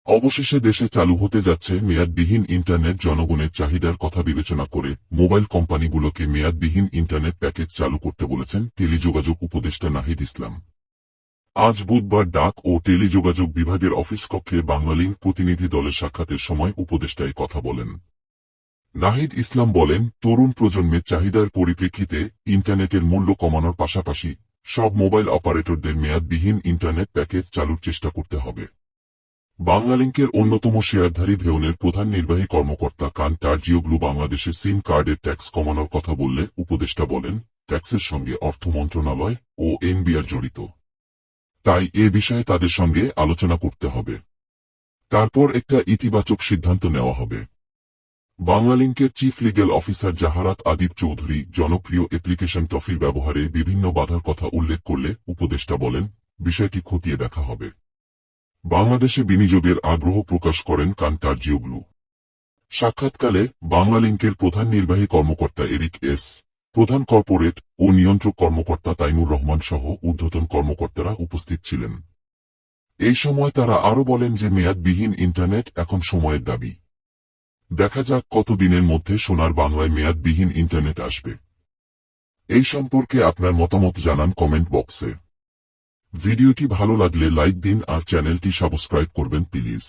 অবশেষে দেশে চালু হতে যাচ্ছে মেয়াদবিহীন ইন্টারনেট। জনগণের চাহিদার কথা বিবেচনা করে মোবাইল কোম্পানিগুলোকে মেয়াদবিহীন ইন্টারনেট প্যাকেজ চালু করতে বলেছেন টেলিযোগাযোগ উপদেষ্টা নাহিদ ইসলাম। আজ বুধবার ডাক ও টেলিযোগাযোগ বিভাগের অফিস কক্ষে বাংলালিংক প্রতিনিধি দলের সাক্ষাতের সময় উপদেষ্টা এই কথা বলেন। নাহিদ ইসলাম বলেন, তরুণ প্রজন্মের চাহিদার পরিপ্রেক্ষিতে ইন্টারনেটের মূল্য কমানোর পাশাপাশি সব মোবাইল অপারেটরদের মেয়াদবিহীন ইন্টারনেট প্যাকেজ চালুর চেষ্টা করতে হবে। বাংলালিংকের অন্যতম শেয়ারধারী ভেওনের প্রধান নির্বাহী কর্মকর্তা কান্টারজিওগ্লু বাংলাদেশে সিম কার্ডের ট্যাক্স কমানোর কথা বললে উপদেষ্টা বলেন, ট্যাক্সের সঙ্গে অর্থ মন্ত্রণালয় ও এনবিআর জড়িত, তাই এ বিষয়ে তাদের সঙ্গে আলোচনা করতে হবে। তারপর একটা ইতিবাচক সিদ্ধান্ত নেওয়া হবে। বাংলালিংকের chief legal officer Jaharat Adib Chowdhury জনপ্রিয় অ্যাপ্লিকেশন টফির ব্যবহারে বিভিন্ন বাধার কথা উল্লেখ করলে উপদেষ্টা বলেন, বিষয়টি খতিয়ে দেখা হবে। বাংলাদেশে বিনিয়োগের আগ্রহ প্রকাশ করেন কান্টারজিওগ্লু। সাক্ষাৎকালে বাংলালিংকের প্রধান নির্বাহী কর্মকর্তা এরিক এস, প্রধান কর্পোরেট ও নিয়ন্ত্রক কর্মকর্তা তাইমুর রহমান সহ ঊর্ধ্বতন কর্মকর্তারা উপস্থিত ছিলেন। এই সময় তারা আরও বলেন যে মেয়াদবিহীন ইন্টারনেট এখন সময়ের দাবি। দেখা যাক কতদিনের মধ্যে সোনার বাংলায় মেয়াদবিহীন ইন্টারনেট আসবে। এই সম্পর্কে আপনার মতামত জানান কমেন্ট বক্সে। ভিডিওটি ভালো লাগলে লাইক দিন আর চ্যানেলটি সাবস্ক্রাইব করবেন প্লিজ।